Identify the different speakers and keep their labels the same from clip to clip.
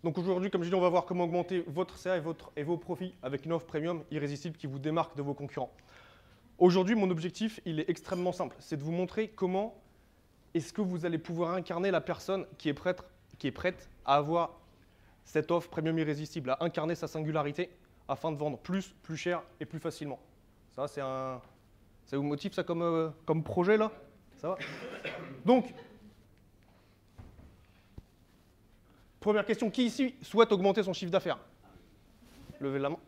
Speaker 1: Donc aujourd'hui, comme je dis, on va voir comment augmenter votre CA et vos profits avec une offre premium irrésistible qui vous démarque de vos concurrents. Aujourd'hui, mon objectif, il est extrêmement simple. C'est de vous montrer comment est-ce que vous allez pouvoir incarner la personne qui est prête à avoir cette offre premium irrésistible, à incarner sa singularité afin de vendre plus, plus cher et plus facilement. Ça, ça vous motive ça comme projet là? Ça va? Donc, première question, qui ici souhaite augmenter son chiffre d'affaires? Levez la main.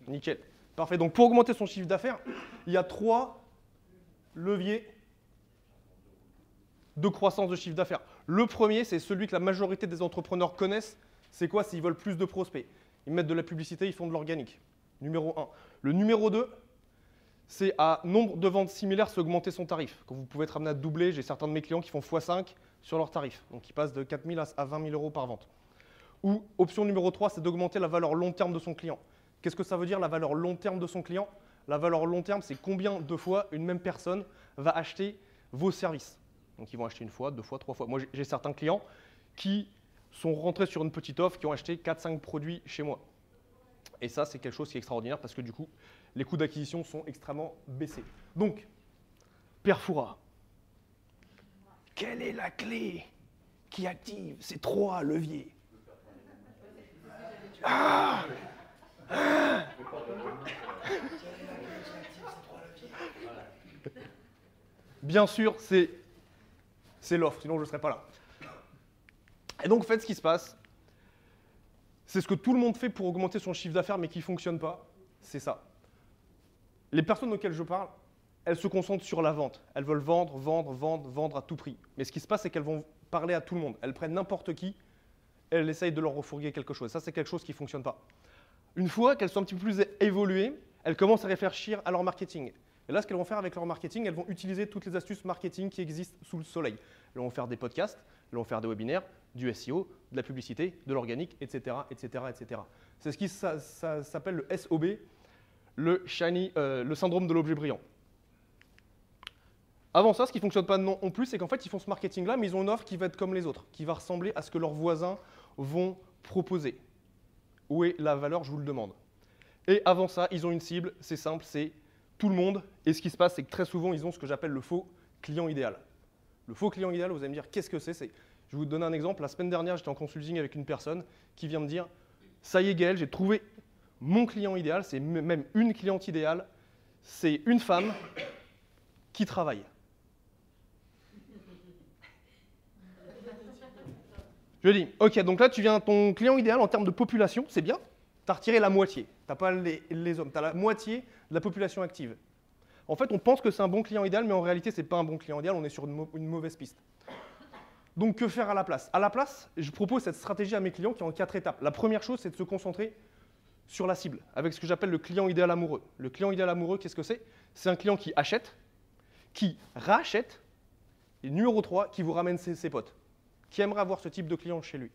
Speaker 1: Nickel. Parfait. Donc pour augmenter son chiffre d'affaires, il y a 3 leviers de croissance de chiffre d'affaires. Le premier, c'est celui que la majorité des entrepreneurs connaissent. C'est quoi? S'ils veulent plus de prospects. Ils mettent de la publicité, ils font de l'organique. Numéro 1. Le numéro 2, c'est à nombre de ventes similaires, c'est augmenter son tarif. Quand vous pouvez être amené à doubler, j'ai certains de mes clients qui font x5 sur leur tarif. Donc ils passent de 4 000 à 20 000 euros par vente. Ou option numéro 3, c'est d'augmenter la valeur long terme de son client. Qu'est-ce que ça veut dire la valeur long terme de son client? La valeur long terme, c'est combien de fois une même personne va acheter vos services. Donc ils vont acheter une fois, 2 fois, 3 fois. Moi, j'ai certains clients qui sont rentrés sur une petite offre, qui ont acheté 4-5 produits chez moi. Et ça, c'est quelque chose qui est extraordinaire parce que du coup, les coûts d'acquisition sont extrêmement baissés. Donc, Perfura, quelle est la clé qui active ces 3 leviers? Ah! Bien sûr, c'est l'offre, sinon je ne serais pas là. Et donc, en fait, ce qui se passe, c'est ce que tout le monde fait pour augmenter son chiffre d'affaires, mais qui ne fonctionne pas, c'est ça. Les personnes auxquelles je parle, elles se concentrent sur la vente. Elles veulent vendre, vendre, vendre, vendre à tout prix. Mais ce qui se passe, c'est qu'elles vont parler à tout le monde. Elles prennent n'importe qui, et elles essayent de leur refourguer quelque chose. Ça, c'est quelque chose qui ne fonctionne pas. Une fois qu'elles sont un petit peu plus évoluées, elles commencent à réfléchir à leur marketing. Et là, ce qu'elles vont faire avec leur marketing, elles vont utiliser toutes les astuces marketing qui existent sous le soleil. Elles vont faire des podcasts, elles vont faire des webinaires, du SEO, de la publicité, de l'organique, etc., etc., etc. C'est ce qui s'appelle le SOB, le syndrome de l'objet brillant. Avant ça, ce qui ne fonctionne pas non plus, c'est qu'en fait, ils font ce marketing-là, mais ils ont une offre qui va être comme les autres, qui va ressembler à ce que leurs voisins vont proposer. Où est la valeur, je vous le demande. Et avant ça, ils ont une cible, c'est simple, c'est tout le monde. Et ce qui se passe, c'est que très souvent, ils ont ce que j'appelle le faux client idéal. Le faux client idéal, vous allez me dire, qu'est-ce que c'est? Je vais vous donner un exemple. La semaine dernière, j'étais en consulting avec une personne qui vient me dire, ça y est Gaël, j'ai trouvé mon client idéal, c'est même une cliente idéale, c'est une femme qui travaille. Je dis, ok, donc là, tu viens, ton client idéal en termes de population, c'est bien, tu as retiré la moitié. Tu n'as pas les hommes, tu as la moitié de la population active. En fait, on pense que c'est un bon client idéal, mais en réalité, ce n'est pas un bon client idéal, on est sur une mauvaise piste. Donc, que faire à la place? À la place, je propose cette stratégie à mes clients qui est en 4 étapes. La première chose, c'est de se concentrer sur la cible, avec ce que j'appelle le client idéal amoureux. Le client idéal amoureux, qu'est-ce que c'est? C'est un client qui achète, qui rachète, et numéro 3, qui vous ramène ses potes. Qui aimerait avoir ce type de client chez lui?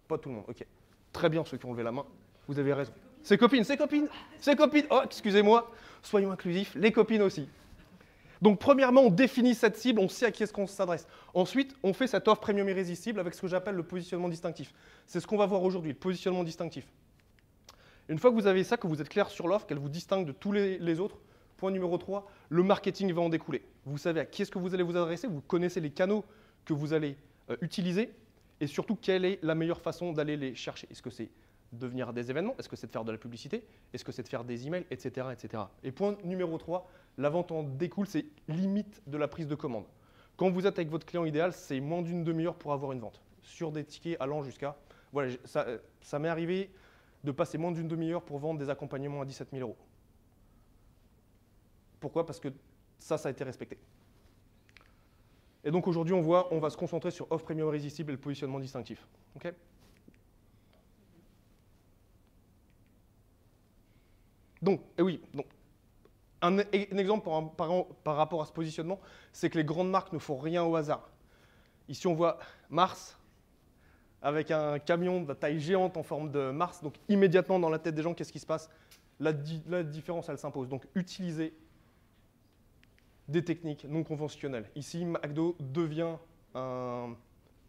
Speaker 1: Pas tout le monde, ok. Très bien, ceux qui ont levé la main, vous avez raison. Ses copines, ses copines, ses copines. Oh, excusez-moi, soyons inclusifs, les copines aussi. Donc, premièrement, on définit cette cible, on sait à qui est-ce qu'on s'adresse. Ensuite, on fait cette offre premium irrésistible avec ce que j'appelle le positionnement distinctif. C'est ce qu'on va voir aujourd'hui, le positionnement distinctif. Une fois que vous avez ça, que vous êtes clair sur l'offre, qu'elle vous distingue de tous les autres, point numéro 3, le marketing va en découler. Vous savez à qui est-ce que vous allez vous adresser, vous connaissez les canaux que vous allez utiliser et surtout quelle est la meilleure façon d'aller les chercher. Est-ce que c'est de venir à des événements? Est-ce que c'est de faire de la publicité? Est-ce que c'est de faire des emails, etc., etc. Et point numéro 3, la vente en découle, c'est limite de la prise de commande. Quand vous êtes avec votre client idéal, c'est moins d'une demi-heure pour avoir une vente. Sur des tickets allant jusqu'à… Voilà, ça m'est arrivé de passer moins d'une demi-heure pour vendre des accompagnements à 17 000 €. Pourquoi? Parce que ça a été respecté. Et donc aujourd'hui, on va se concentrer sur offre premium irrésistible et le positionnement distinctif. Okay, donc, oui, donc, un exemple par rapport à ce positionnement, c'est que les grandes marques ne font rien au hasard. Ici, on voit Mars avec un camion de taille géante en forme de Mars. Donc immédiatement, dans la tête des gens, qu'est-ce qui se passe? La différence, elle s'impose. Donc utilisez des techniques non conventionnelles. Ici, McDo devient un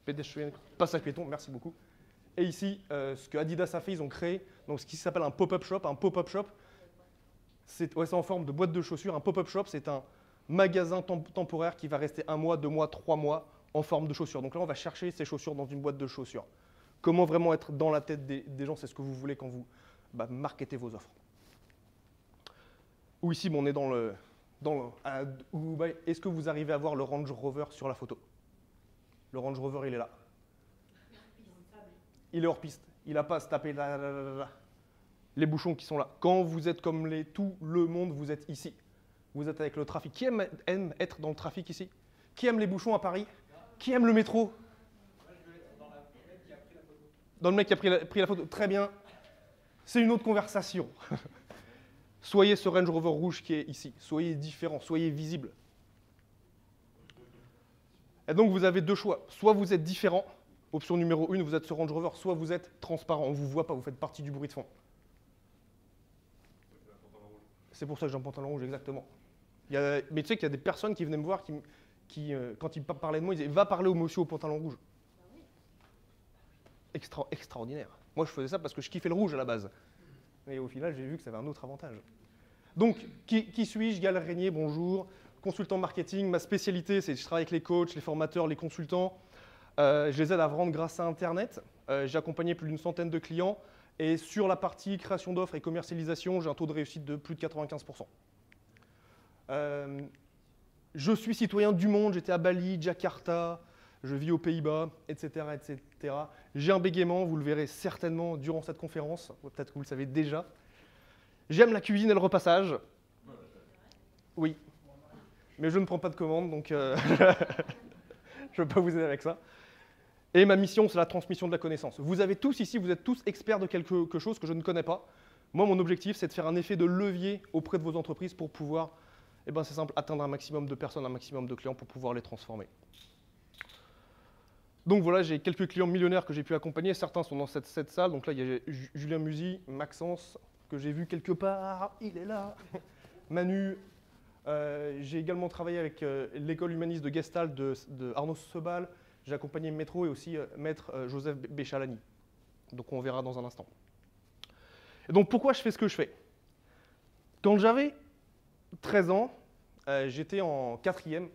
Speaker 1: pédestrian, passe à piéton, merci beaucoup. Et ici, ce que Adidas a fait, ils ont créé donc, ce qui s'appelle un pop-up shop. Un pop-up shop, c'est en forme de boîte de chaussures. Un pop-up shop, c'est un magasin temporaire qui va rester 1 mois, 2 mois, 3 mois en forme de chaussures. Donc là, on va chercher ces chaussures dans une boîte de chaussures. Comment vraiment être dans la tête des gens, c'est ce que vous voulez quand vous marketez vos offres. Ou ici, on est dans le... Est-ce que vous arrivez à voir le Range Rover sur la photo? Le Range Rover, il est là. Il est hors piste. Il n'a pas à se taper les bouchons qui sont là. Quand vous êtes comme tout le monde, vous êtes ici. Vous êtes avec le trafic. Qui aime être dans le trafic ici? Qui aime les bouchons à Paris? Qui aime le métro? Dans le mec qui a pris la photo. Très bien. C'est une autre conversation. Soyez ce Range Rover rouge qui est ici. Soyez différent, soyez visible. Et donc, vous avez deux choix. Soit vous êtes différent, option numéro 1, vous êtes ce Range Rover, soit vous êtes transparent, on ne vous voit pas, vous faites partie du bruit de fond. C'est pour ça que j'ai un pantalon rouge, exactement. Mais tu sais qu'il y a des personnes qui venaient me voir, qui quand ils parlaient de moi, ils disaient « Va parler au monsieur au pantalon rouge ». Extraordinaire. Moi, je faisais ça parce que je kiffais le rouge à la base. Et au final, j'ai vu que ça avait un autre avantage. Donc, qui suis-je? Gal Régnier, bonjour. Consultant marketing. Ma spécialité, c'est que je travaille avec les coachs, les formateurs, les consultants. Je les aide à vendre grâce à Internet. J'ai accompagné plus d'une centaine de clients. Et sur la partie création d'offres et commercialisation, j'ai un taux de réussite de plus de 95%. Je suis citoyen du monde. J'étais à Bali, Jakarta. Je vis aux Pays-Bas, etc., etc. J'ai un bégaiement, vous le verrez certainement durant cette conférence. Peut-être que vous le savez déjà. J'aime la cuisine et le repassage. Oui. Mais je ne prends pas de commande, donc je ne peux pas vous aider avec ça. Et ma mission, c'est la transmission de la connaissance. Vous avez tous ici, vous êtes tous experts de quelque chose que je ne connais pas. Moi, mon objectif, c'est de faire un effet de levier auprès de vos entreprises pour pouvoir, c'est simple, atteindre un maximum de personnes, un maximum de clients pour pouvoir les transformer. Donc voilà, j'ai quelques clients millionnaires que j'ai pu accompagner. Certains sont dans cette salle. Donc là, il y a Julien Musy, Maxence, que j'ai vu quelque part. Il est là. Manu. J'ai également travaillé avec l'école humaniste de Gestalt de Arnaud Sebal. J'ai accompagné Métro et aussi Maître Joseph Béchalani. Donc on verra dans un instant. Et donc pourquoi je fais ce que je fais? Quand j'avais 13 ans, j'étais en 4e.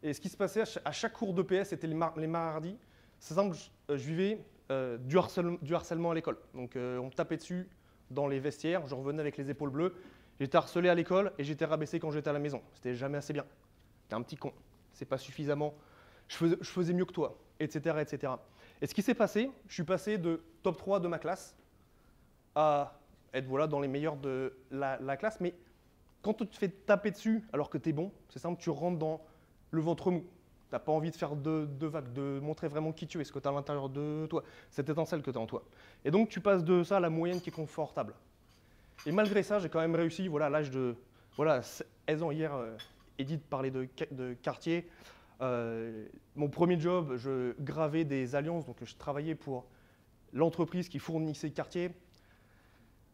Speaker 1: Et ce qui se passait à chaque cours d'EPS, c'était les mardis. C'est simple, je vivais du harcèlement à l'école. Donc on me tapait dessus dans les vestiaires, je revenais avec les épaules bleues. J'étais harcelé à l'école et j'étais rabaissé quand j'étais à la maison. C'était jamais assez bien. T'es un petit con, c'est pas suffisamment. Je faisais mieux que toi, etc., etc. Et ce qui s'est passé, je suis passé de top 3 de ma classe à être dans les meilleurs de la classe. Mais quand tu te fais taper dessus alors que tu es bon, c'est simple, tu rentres dans le ventre mou. Tu n'as pas envie de faire de vagues, de montrer vraiment qui tu es, ce que tu as à l'intérieur de toi, cette étincelle que tu as en toi. Et donc, tu passes de ça à la moyenne qui est confortable. Et malgré ça, j'ai quand même réussi, à l'âge de 16 ans, hier, Edith parlait de quartier. Mon premier job, je gravais des alliances, donc je travaillais pour l'entreprise qui fournissait quartier.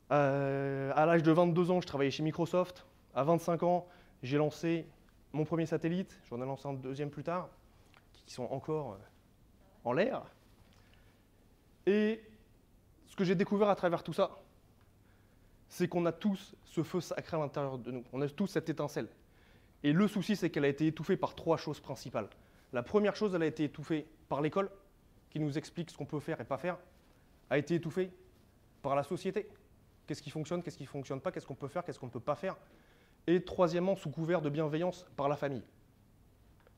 Speaker 1: À l'âge de 22 ans, je travaillais chez Microsoft. À 25 ans, j'ai lancé mon premier satellite, j'en ai lancé un deuxième plus tard, qui sont encore en l'air. Et ce que j'ai découvert à travers tout ça, c'est qu'on a tous ce feu sacré à l'intérieur de nous. On a tous cette étincelle. Et le souci, c'est qu'elle a été étouffée par 3 choses principales. La première chose, elle a été étouffée par l'école, qui nous explique ce qu'on peut faire et pas faire, a été étouffée par la société. Qu'est-ce qui fonctionne, qu'est-ce qui ne fonctionne pas, qu'est-ce qu'on peut faire, qu'est-ce qu'on ne peut pas faire. Et troisièmement, sous couvert de bienveillance, par la famille.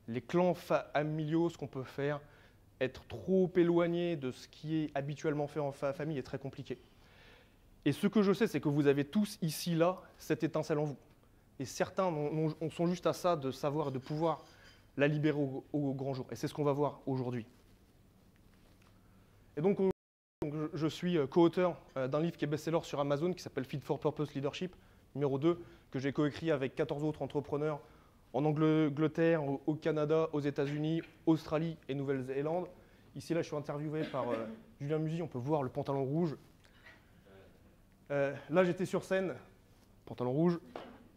Speaker 1: Les clans familiaux, ce qu'on peut faire, être trop éloigné de ce qui est habituellement fait en famille est très compliqué. Et ce que je sais, c'est que vous avez tous ici, là, cette étincelle en vous. Et certains sont juste à ça de savoir et de pouvoir la libérer au grand jour. Et c'est ce qu'on va voir aujourd'hui. Et donc je suis co-auteur d'un livre qui est best-seller sur Amazon qui s'appelle Fit for Purpose Leadership, numéro 2, que j'ai coécrit avec 14 autres entrepreneurs en Angleterre, au Canada, aux États-Unis, Australie et Nouvelle-Zélande. Ici, là, je suis interviewé par Julien Musy, on peut voir le pantalon rouge. Là, j'étais sur scène, pantalon rouge,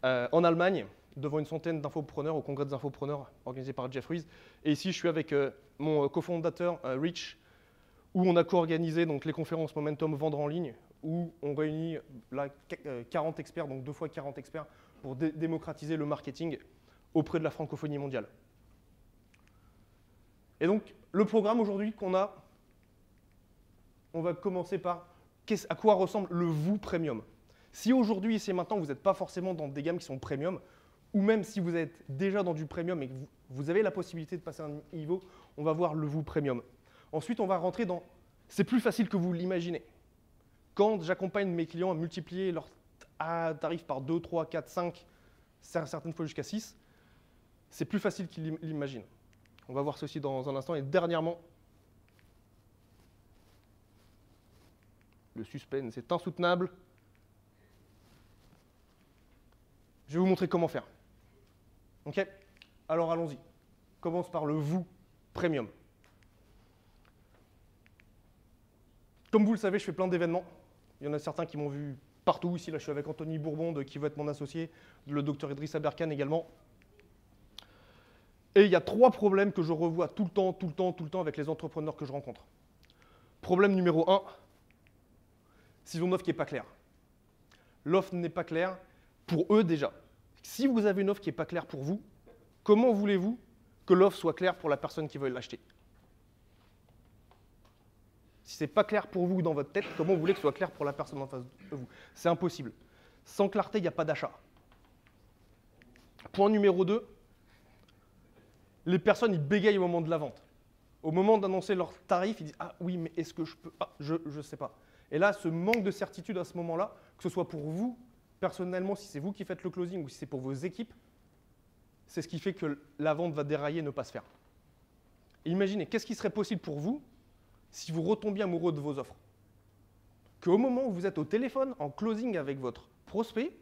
Speaker 1: en Allemagne, devant une centaine d'infopreneurs, au congrès des infopreneurs organisé par Jeff Ruiz. Et ici, je suis avec mon cofondateur, Rich, où on a co-organisé donc, les conférences Momentum Vendre en ligne, où on réunit là, 40 experts, donc 2 fois 40 experts, pour démocratiser le marketing auprès de la francophonie mondiale. Et donc, le programme aujourd'hui qu'on a, on va commencer par à quoi ressemble le vous premium. Si aujourd'hui, ici et maintenant, vous n'êtes pas forcément dans des gammes qui sont premium, ou même si vous êtes déjà dans du premium et que vous avez la possibilité de passer un niveau, on va voir le vous premium. Ensuite, on va rentrer dans... C'est plus facile que vous l'imaginez. Quand j'accompagne mes clients à multiplier leur tarif par 2, 3, 4, 5, certaines fois jusqu'à 6, c'est plus facile qu'ils l'imaginent. On va voir ceci dans un instant. Et dernièrement, le suspense est insoutenable. Je vais vous montrer comment faire. OK? Alors allons-y. Commence par le vous premium. Comme vous le savez, je fais plein d'événements. Il y en a certains qui m'ont vu partout. Ici, là, je suis avec Anthony Bourbon, qui va être mon associé, le docteur Idriss Aberkan également. Et il y a 3 problèmes que je revois tout le temps avec les entrepreneurs que je rencontre. Problème numéro 1, s'ils ont une offre qui n'est pas claire. L'offre n'est pas claire pour eux déjà. Si vous avez une offre qui n'est pas claire pour vous, comment voulez-vous que l'offre soit claire pour la personne qui veut l'acheter? Si ce n'est pas clair pour vous dans votre tête, comment vous voulez que ce soit clair pour la personne en face de vous? C'est impossible. Sans clarté, il n'y a pas d'achat. Point numéro 2, les personnes, ils bégayent au moment de la vente. Au moment d'annoncer leur tarif, ils disent « Ah oui, mais est-ce que je peux… Ah, je ne sais pas ». Et là, ce manque de certitude à ce moment-là, que ce soit pour vous, personnellement, si c'est vous qui faites le closing ou si c'est pour vos équipes, c'est ce qui fait que la vente va dérailler et ne pas se faire. Et imaginez, qu'est-ce qui serait possible pour vous si vous retombiez amoureux de vos offres? Qu'au moment où vous êtes au téléphone, en closing avec votre prospect,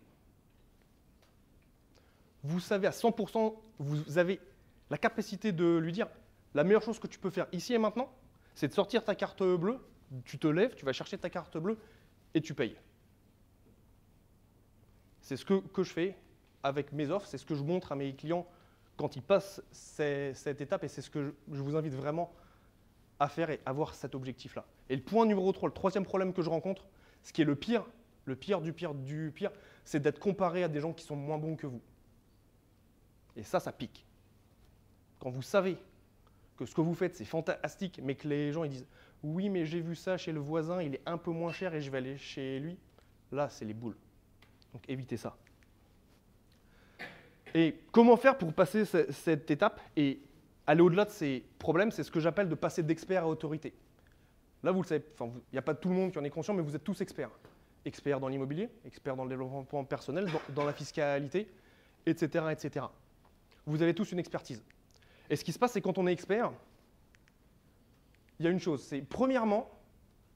Speaker 1: vous savez à 100%, vous avez la capacité de lui dire la meilleure chose que tu peux faire ici et maintenant, c'est de sortir ta carte bleue, tu te lèves, tu vas chercher ta carte bleue et tu payes. C'est ce que je fais avec mes offres, c'est ce que je montre à mes clients quand ils passent cette étape et c'est ce que je vous invite vraiment à faire et avoir cet objectif-là. Et le point numéro 3, le 3e problème que je rencontre, ce qui est le pire du pire, c'est d'être comparé à des gens qui sont moins bons que vous. Et ça pique. Quand vous savez que ce que vous faites, c'est fantastique, mais que les gens ils disent « Oui, mais j'ai vu ça chez le voisin, il est un peu moins cher et je vais aller chez lui », là, c'est les boules. Donc évitez ça. Et comment faire pour passer cette étape et aller au-delà de ces problèmes? C'est ce que j'appelle de passer d'expert à autorité. Là, vous le savez, il n'y a pas tout le monde qui en est conscient, mais vous êtes tous experts. Experts dans l'immobilier, experts dans le développement personnel, dans la fiscalité, etc., etc. Vous avez tous une expertise. Et ce qui se passe, c'est quand on est expert, il y a une chose, c'est premièrement,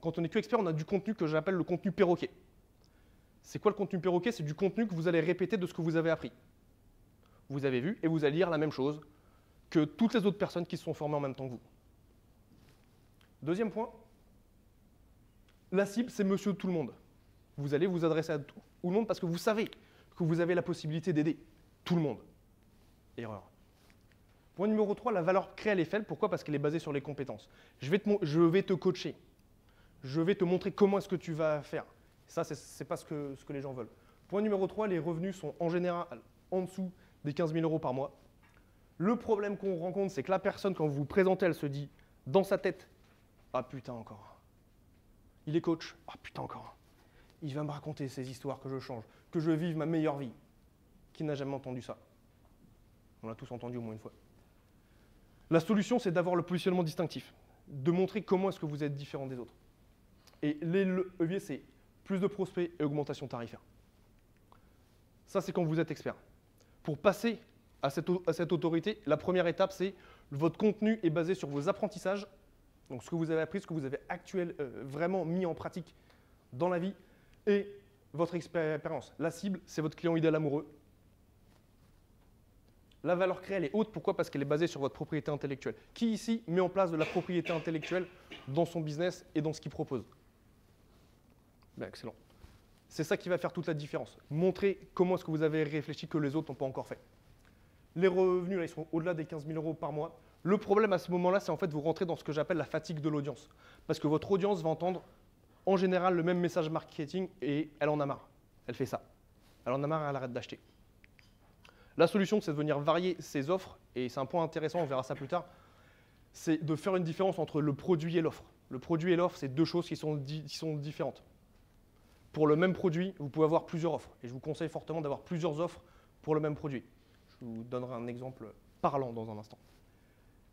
Speaker 1: quand on n'est que expert, on a du contenu que j'appelle le contenu perroquet. C'est quoi le contenu perroquet? C'est du contenu que vous allez répéter de ce que vous avez appris. Vous avez vu et vous allez lire la même chose que toutes les autres personnes qui se sont formées en même temps que vous. Deuxième point, la cible, c'est monsieur tout le monde. Vous allez vous adresser à tout le monde parce que vous savez que vous avez la possibilité d'aider tout le monde. Erreur. Point numéro 3, la valeur créée, elle est faible. Pourquoi? Parce qu'elle est basée sur les compétences. Je vais te coacher. Je vais te montrer comment est-ce que tu vas faire. Ça, ce n'est pas ce que les gens veulent. Point numéro 3, les revenus sont en général en dessous des 15 000 € par mois. Le problème qu'on rencontre, c'est que la personne, quand vous vous présentez, elle se dit dans sa tête « Ah putain, encore. Il est coach. Ah putain, encore. Il va me raconter ces histoires que je change, que je vive ma meilleure vie. » Qui n'a jamais entendu ça? On l'a tous entendu au moins une fois. La solution, c'est d'avoir le positionnement distinctif, de montrer comment est-ce que vous êtes différent des autres. Et les leviers, c'est plus de prospects et augmentation tarifaire. Ça, c'est quand vous êtes expert. Pour passer à cette autorité, la première étape, c'est votre contenu est basé sur vos apprentissages, donc ce que vous avez appris, ce que vous avez vraiment mis en pratique dans la vie, et votre expérience. La cible, c'est votre client idéal amoureux. La valeur créée, elle est haute. Pourquoi? Parce qu'elle est basée sur votre propriété intellectuelle. Qui ici met en place de la propriété intellectuelle dans son business et dans ce qu'il propose? Ben, excellent. C'est ça qui va faire toute la différence. Montrer comment est-ce que vous avez réfléchi que les autres n'ont pas encore fait. Les revenus, là, ils sont au-delà des 15 000 € par mois. Le problème à ce moment-là, c'est en fait vous rentrez dans ce que j'appelle la fatigue de l'audience. Parce que votre audience va entendre en général le même message marketing et elle en a marre. Elle fait ça. Elle en a marre et elle arrête d'acheter. La solution, c'est de venir varier ses offres, et c'est un point intéressant, on verra ça plus tard, c'est de faire une différence entre le produit et l'offre. Le produit et l'offre, c'est deux choses qui sont différentes. Pour le même produit, vous pouvez avoir plusieurs offres, et je vous conseille fortement d'avoir plusieurs offres pour le même produit. Je vous donnerai un exemple parlant dans un instant.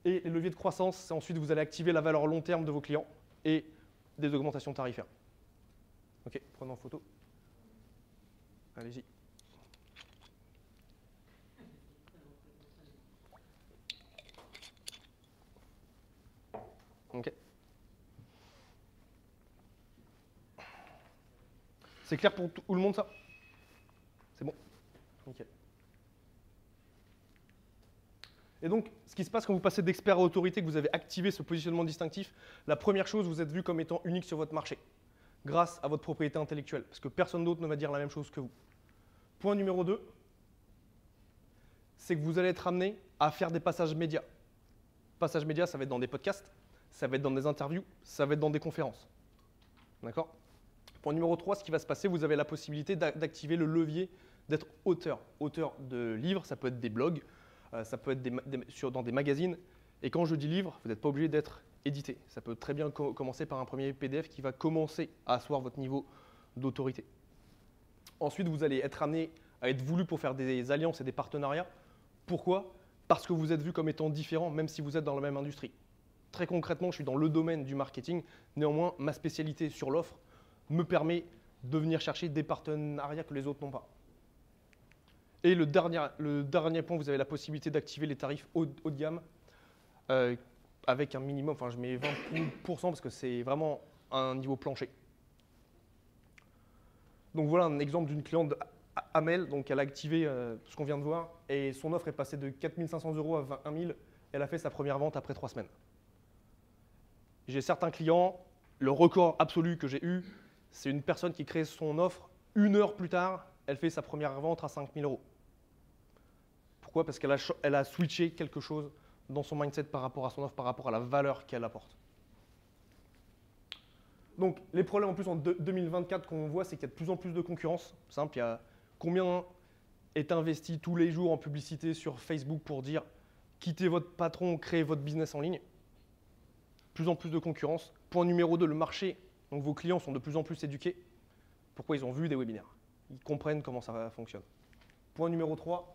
Speaker 1: Et les leviers de croissance, c'est ensuite vous allez activer la valeur long terme de vos clients et des augmentations tarifaires. Ok, prenons en photo. Allez-y. Ok. C'est clair pour tout le monde ça? C'est bon? Ok. Et donc, ce qui se passe quand vous passez d'expert à autorité, que vous avez activé ce positionnement distinctif, la première chose, vous êtes vu comme étant unique sur votre marché, grâce à votre propriété intellectuelle, parce que personne d'autre ne va dire la même chose que vous. Point numéro 2, c'est que vous allez être amené à faire des passages médias. Passages médias, ça va être dans des podcasts, ça va être dans des interviews, ça va être dans des conférences. D'accord? Point numéro 3, ce qui va se passer, vous avez la possibilité d'activer le levier d'être auteur. Auteur de livres, ça peut être des blogs, ça peut être dans des magazines. Et quand je dis livre, vous n'êtes pas obligé d'être édité. Ça peut très bien commencer par un premier PDF qui va commencer à asseoir votre niveau d'autorité. Ensuite, vous allez être amené à être voulu pour faire des alliances et des partenariats. Pourquoi? Parce que vous êtes vu comme étant différent, même si vous êtes dans la même industrie. Très concrètement, je suis dans le domaine du marketing. Néanmoins, ma spécialité sur l'offre me permet de venir chercher des partenariats que les autres n'ont pas. Et le dernier point, vous avez la possibilité d'activer les tarifs haut de gamme avec un minimum, enfin je mets 20% parce que c'est vraiment un niveau plancher. Donc voilà un exemple d'une cliente Amel, donc elle a activé ce qu'on vient de voir et son offre est passée de 4 500 € à 21 000. Elle a fait sa première vente après 3 semaines. J'ai certains clients, le record absolu que j'ai eu, c'est une personne qui crée son offre, 1 heure plus tard, elle fait sa première vente à 5 000 €. Pourquoi? Parce qu'elle a switché quelque chose dans son mindset par rapport à son offre, par rapport à la valeur qu'elle apporte. Donc les problèmes en plus en 2024 qu'on voit, c'est qu'il y a de plus en plus de concurrence. Simple, il y a combien est investi tous les jours en publicité sur Facebook pour dire quittez votre patron, créez votre business en ligne. Plus en plus de concurrence. Point numéro 2, le marché. Donc vos clients sont de plus en plus éduqués. Pourquoi? Ils ont vu des webinaires. Ils comprennent comment ça fonctionne. Point numéro 3,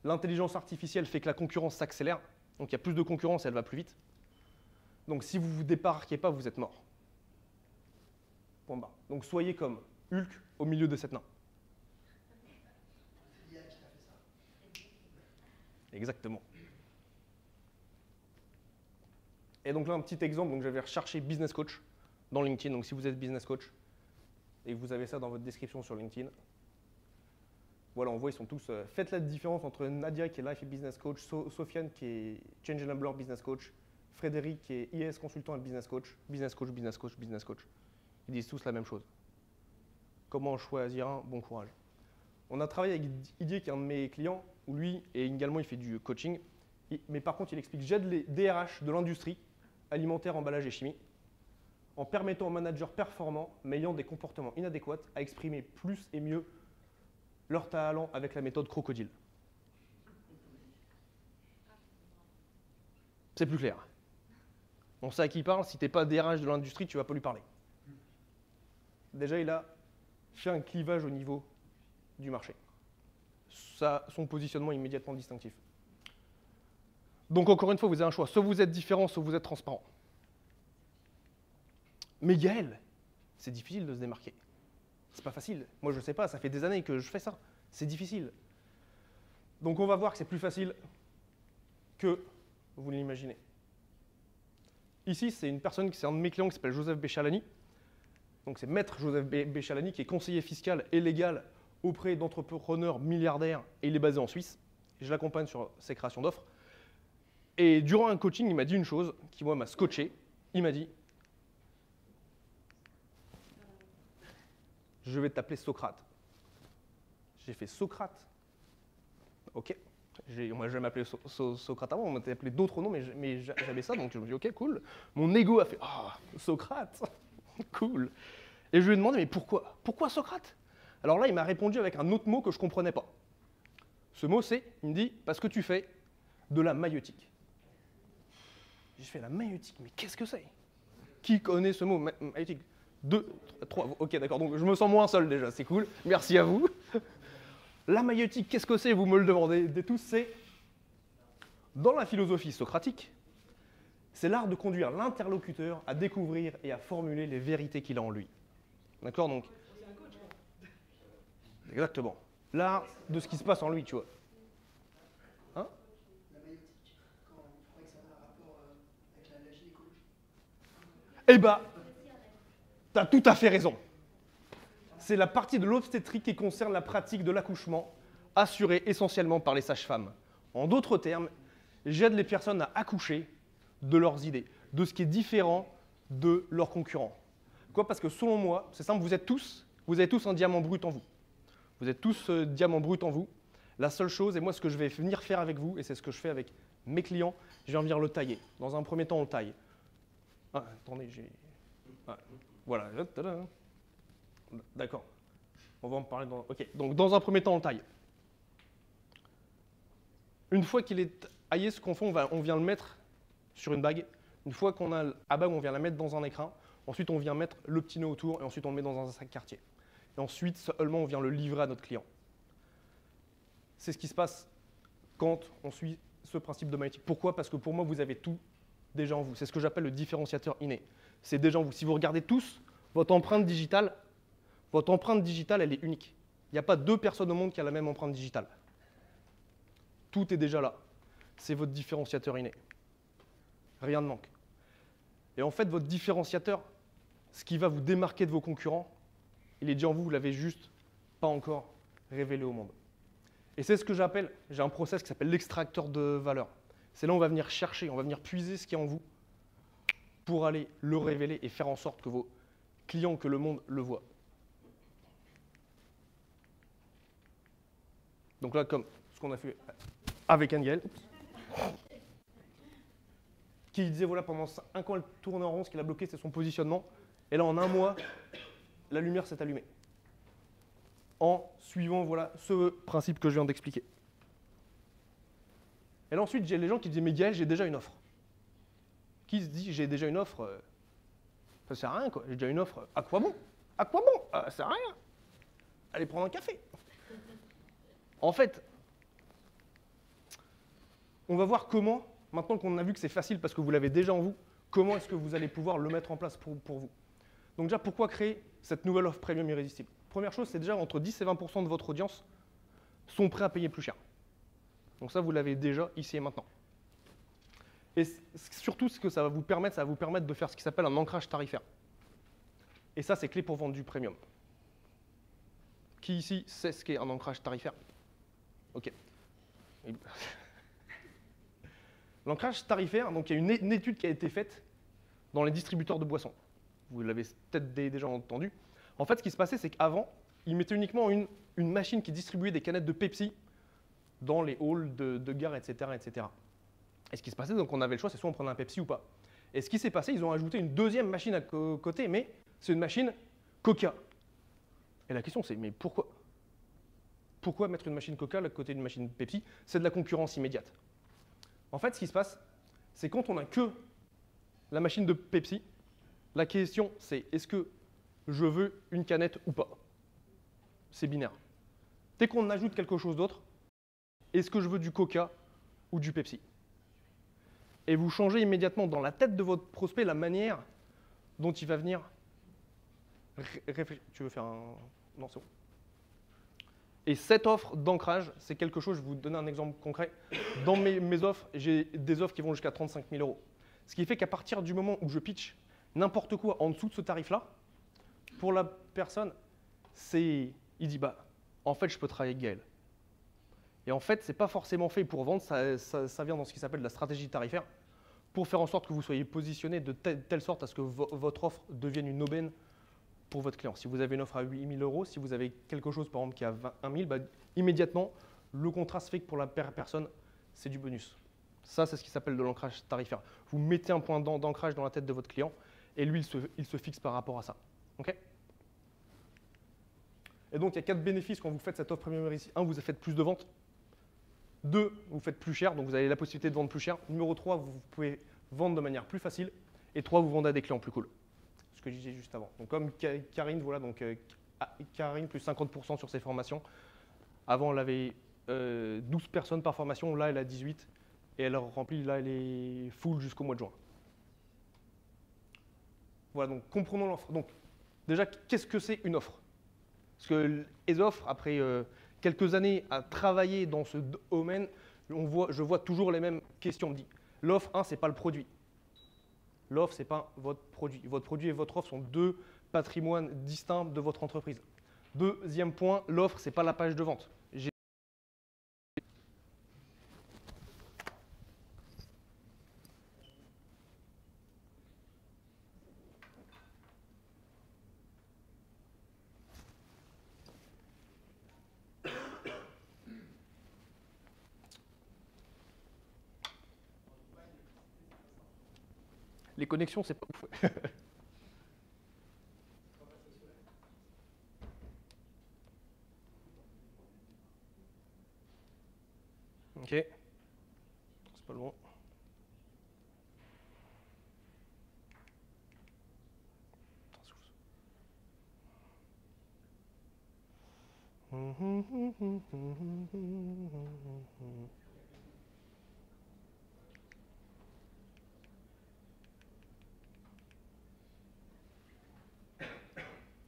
Speaker 1: l'intelligence artificielle fait que la concurrence s'accélère. Donc il y a plus de concurrence et elle va plus vite. Donc si vous ne vous débarquez pas, vous êtes mort. Point barre. Donc soyez comme Hulk au milieu de cette nain. Exactement. Et donc là, un petit exemple, donc j'avais recherché business coach dans LinkedIn. Donc si vous êtes business coach et que vous avez ça dans votre description sur LinkedIn, voilà, on voit, ils sont tous. Faites la différence entre Nadia qui est Life et Business Coach, Sofiane qui est Change Enabler Business Coach, Frédéric qui est IS Consultant et Business Coach, Business Coach, Business Coach, Business Coach. Ils disent tous la même chose. Comment choisir un? Bon courage. On a travaillé avec Didier qui est un de mes clients, où lui, et également il fait du coaching, mais par contre il explique j'aide les DRH de l'industrie, alimentaire, emballage et chimie, en permettant aux managers performants, mais ayant des comportements inadéquats, à exprimer plus et mieux leur talent avec la méthode crocodile. C'est plus clair. On sait à qui il parle, si tu n'es pas DRH de l'industrie, tu ne vas pas lui parler. Déjà, il a fait un clivage au niveau du marché. Son positionnement est immédiatement distinctif. Donc encore une fois, vous avez un choix. Soit vous êtes différent, soit vous êtes transparent. Mais Gaël, c'est difficile de se démarquer. C'est pas facile. Moi, je ne sais pas, ça fait des années que je fais ça. C'est difficile. Donc on va voir que c'est plus facile que vous l'imaginez. Ici, c'est une personne, c'est un de mes clients qui s'appelle Joseph Béchalani. Donc c'est Maître Joseph Béchalani qui est conseiller fiscal et légal auprès d'entrepreneurs milliardaires et il est basé en Suisse. Et je l'accompagne sur ses créations d'offres. Et durant un coaching, il m'a dit une chose qui, moi, m'a scotché. Il m'a dit « Je vais t'appeler Socrate ». J'ai fait « Socrate ». Ok. Moi, je vais m'appeler Socrate avant, on m'était appelé d'autres noms, mais j'avais ça, donc je me dis, ok, cool. Mon ego a fait, ah, Socrate, cool. Et je lui ai demandé, mais pourquoi? Pourquoi Socrate? Alors là, il m'a répondu avec un autre mot que je ne comprenais pas. Ce mot, c'est, il me dit, parce que tu fais de la maïeutique. J'ai fait la maïeutique, mais qu'est-ce que c'est? Qui connaît ce mot, maïeutique? 2, 3, ok, d'accord, donc je me sens moins seul déjà, c'est cool, merci à vous. La maïeutique, qu'est-ce que c'est? Vous me le demandez tous, c'est, dans la philosophie socratique, c'est l'art de conduire l'interlocuteur à découvrir et à formuler les vérités qu'il a en lui. D'accord, donc exactement. L'art de ce qui se passe en lui, tu vois. Hein?
Speaker 2: La maïeutique, quand on croit que ça a un rapport avec la gynécologie.
Speaker 1: Eh ben, t'as tout à fait raison. C'est la partie de l'obstétrique qui concerne la pratique de l'accouchement, assurée essentiellement par les sages-femmes. En d'autres termes, j'aide les personnes à accoucher de leurs idées, de ce qui est différent de leurs concurrents. Quoi? Parce que selon moi, c'est simple, vous avez tous un diamant brut en vous. Vous êtes tous diamant brut en vous. La seule chose, et moi ce que je vais venir faire avec vous, et c'est ce que je fais avec mes clients, je vais venir le tailler. Dans un premier temps, on le taille. Ah, attendez, j'ai... Ah, voilà. D'accord. On va en parler dans... Ok, donc dans un premier temps, on le taille. Une fois qu'il est taillé, ce qu'on fait, on vient le mettre sur une bague. Une fois qu'on a la bague, on vient la mettre dans un écrin. Ensuite, on vient mettre le petit nœud autour et ensuite on le met dans un sac quartier. Et ensuite, seulement, on vient le livrer à notre client. C'est ce qui se passe quand on suit ce principe de maïeutique. Pourquoi? Parce que pour moi, vous avez tout déjà en vous. C'est ce que j'appelle le différenciateur inné. C'est déjà en vous. Si vous regardez tous, votre empreinte digitale, elle est unique. Il n'y a pas deux personnes au monde qui ont la même empreinte digitale. Tout est déjà là. C'est votre différenciateur inné. Rien ne manque. Et en fait, votre différenciateur, ce qui va vous démarquer de vos concurrents, il est déjà en vous, vous l'avez juste pas encore révélé au monde. Et c'est ce que j'appelle, j'ai un process qui s'appelle l'extracteur de valeur. C'est là où on va venir chercher, on va venir puiser ce qui est en vous pour aller le révéler et faire en sorte que vos clients, que le monde le voit. Donc là, comme ce qu'on a fait avec Angel, qui disait, voilà, pendant 5 ans, elle tournait en rond, ce qui l'a bloqué, c'est son positionnement. Et là, en un mois, la lumière s'est allumée. En suivant, voilà, ce principe que je viens d'expliquer. Et là, ensuite, j'ai les gens qui disaient, mais Gaël, j'ai déjà une offre. Qui se dit, j'ai déjà une offre, ça sert à rien, quoi. J'ai déjà une offre, à quoi bon? À quoi bon? Ça sert à rien. Allez prendre un café. En fait, on va voir comment, maintenant qu'on a vu que c'est facile parce que vous l'avez déjà en vous, comment est-ce que vous allez pouvoir le mettre en place pour vous. Donc déjà, pourquoi créer cette nouvelle offre premium irrésistible? Première chose, c'est déjà entre 10 et 20% de votre audience sont prêts à payer plus cher. Donc ça, vous l'avez déjà ici et maintenant. Et surtout, ce que ça va vous permettre de faire ce qui s'appelle un ancrage tarifaire. Et ça, c'est clé pour vendre du premium. Qui ici sait ce qu'est un ancrage tarifaire? Ok. L'ancrage tarifaire, donc il y a une étude qui a été faite dans les distributeurs de boissons. Vous l'avez peut-être déjà entendu. En fait, ce qui se passait, c'est qu'avant, ils mettaient uniquement une machine qui distribuait des canettes de Pepsi dans les halls de gare, etc., etc. Et ce qui se passait, donc on avait le choix, c'est soit on prenait un Pepsi ou pas. Et ce qui s'est passé, ils ont ajouté une deuxième machine à côté, mais c'est une machine Coca. Et la question, c'est, mais pourquoi? Pourquoi mettre une machine Coca à côté d'une machine Pepsi? C'est de la concurrence immédiate. En fait, ce qui se passe, c'est quand on n'a que la machine de Pepsi, la question, c'est est-ce que je veux une canette ou pas? C'est binaire. Dès qu'on ajoute quelque chose d'autre, est-ce que je veux du Coca ou du Pepsi? Et vous changez immédiatement dans la tête de votre prospect la manière dont il va venir réfléchir. Tu veux faire un... Non, c'est bon. Et cette offre d'ancrage, c'est quelque chose, je vais vous donner un exemple concret. Dans mes offres, j'ai des offres qui vont jusqu'à 35 000 €. Ce qui fait qu'à partir du moment où je pitch n'importe quoi en dessous de ce tarif-là, pour la personne, il dit, bah, en fait, je peux travailler avec Gaël. Et en fait, ce n'est pas forcément fait pour vendre, ça vient dans ce qui s'appelle la stratégie tarifaire, pour faire en sorte que vous soyez positionné de telle sorte à ce que votre offre devienne une aubaine pour votre client. Si vous avez une offre à 8 000 €, si vous avez quelque chose par exemple qui est à 21 000, bah, immédiatement, Le contraste fait que pour la personne, c'est du bonus. Ça, c'est ce qui s'appelle de l'ancrage tarifaire. Vous mettez un point d'ancrage dans la tête de votre client et lui, il se fixe par rapport à ça. OK ? Et donc, il y a 4 bénéfices quand vous faites cette offre premium ici. 1, vous faites plus de ventes. 2, vous faites plus cher, donc vous avez la possibilité de vendre plus cher. Numéro 3, vous pouvez vendre de manière plus facile. Et 3, vous vendez à des clients plus cool. Ce que je disais juste avant. Donc, comme Karine, voilà, donc Karine plus 50% sur ses formations. Avant, elle avait 12 personnes par formation. Là, elle a 18. Et elle remplit, là, elle est full jusqu'au mois de juin. Voilà, donc comprenons l'offre. Donc, déjà, qu'est-ce que c'est une offre? Parce que les offres, après quelques années à travailler dans ce domaine, je vois toujours les mêmes questions. On me dit, l'offre, ce n'est pas le produit. L'offre, ce n'est pas votre produit. Votre produit et votre offre sont 2 patrimoines distincts de votre entreprise. Deuxième point, l'offre, ce n'est pas la page de vente. Les connexions, c'est pas ouf. Ok. C'est pas loin.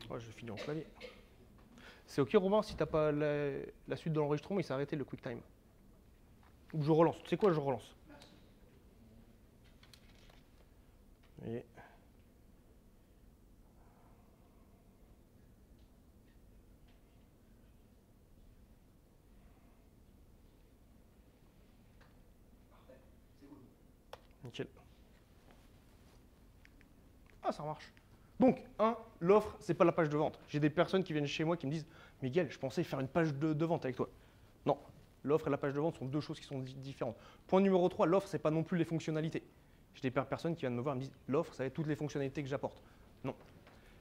Speaker 1: Ouais, je finis en clavier. C'est ok, Romain, si t'as pas la suite de l'enregistrement, il s'est arrêté le QuickTime. Ou je relance. Tu sais quoi, je relance. Et... Nickel. Ah, ça marche. Donc, l'offre, c'est pas la page de vente. J'ai des personnes qui viennent chez moi qui me disent « Miguel, je pensais faire une page de vente avec toi. » Non, l'offre et la page de vente sont 2 choses qui sont différentes. Point numéro 3, l'offre, c'est pas non plus les fonctionnalités. J'ai des personnes qui viennent me voir et me disent « L'offre, ça va être toutes les fonctionnalités que j'apporte. » Non.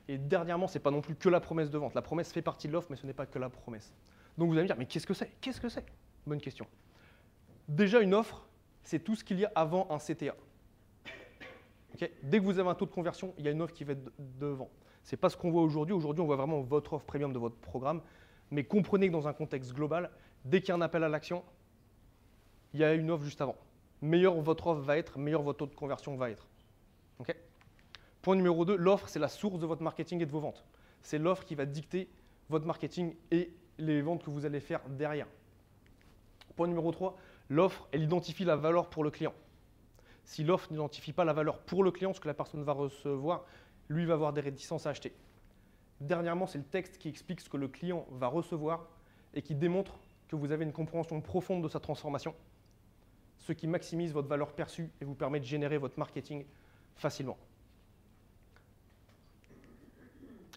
Speaker 1: Et dernièrement, c'est pas non plus que la promesse de vente. La promesse fait partie de l'offre, mais ce n'est pas que la promesse. Donc vous allez me dire « Mais qu'est-ce que c'est? Qu'est-ce que c'est ?» Bonne question. Déjà, une offre, c'est tout ce qu'il y a avant un CTA. Okay. Dès que vous avez un taux de conversion, il y a une offre qui va être devant. Ce n'est pas ce qu'on voit aujourd'hui. Aujourd'hui, on voit vraiment votre offre premium de votre programme. Mais comprenez que dans un contexte global, dès qu'il y a un appel à l'action, il y a une offre juste avant. Meilleure votre offre va être, meilleur votre taux de conversion va être. Okay. Point numéro 2, l'offre, c'est la source de votre marketing et de vos ventes. C'est l'offre qui va dicter votre marketing et les ventes que vous allez faire derrière. Point numéro 3, l'offre, elle identifie la valeur pour le client. Si l'offre n'identifie pas la valeur pour le client, ce que la personne va recevoir, lui va avoir des réticences à acheter. Dernièrement, c'est le texte qui explique ce que le client va recevoir et qui démontre que vous avez une compréhension profonde de sa transformation, ce qui maximise votre valeur perçue et vous permet de générer votre marketing facilement.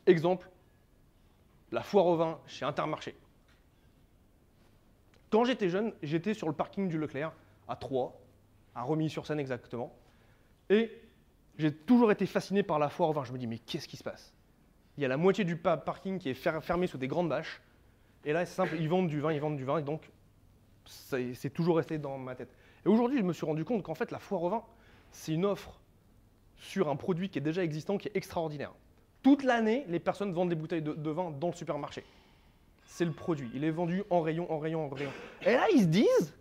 Speaker 1: Exemple, la foire au vin chez Intermarché. Quand j'étais jeune, j'étais sur le parking du Leclerc à Troyes, à Romilly-sur-Seine exactement. Et j'ai toujours été fasciné par la foire au vin. Je me dis, mais qu'est-ce qui se passe? Il y a la moitié du parking qui est fermé sous des grandes bâches. Et là, c'est simple, ils vendent du vin. Et donc, c'est toujours resté dans ma tête. Et aujourd'hui, je me suis rendu compte qu'en fait, la foire au vin, c'est une offre sur un produit qui est déjà existant, qui est extraordinaire. Toute l'année, les personnes vendent des bouteilles de vin dans le supermarché. C'est le produit. Il est vendu en rayon, en rayon, en rayon. Et là, ils se disent,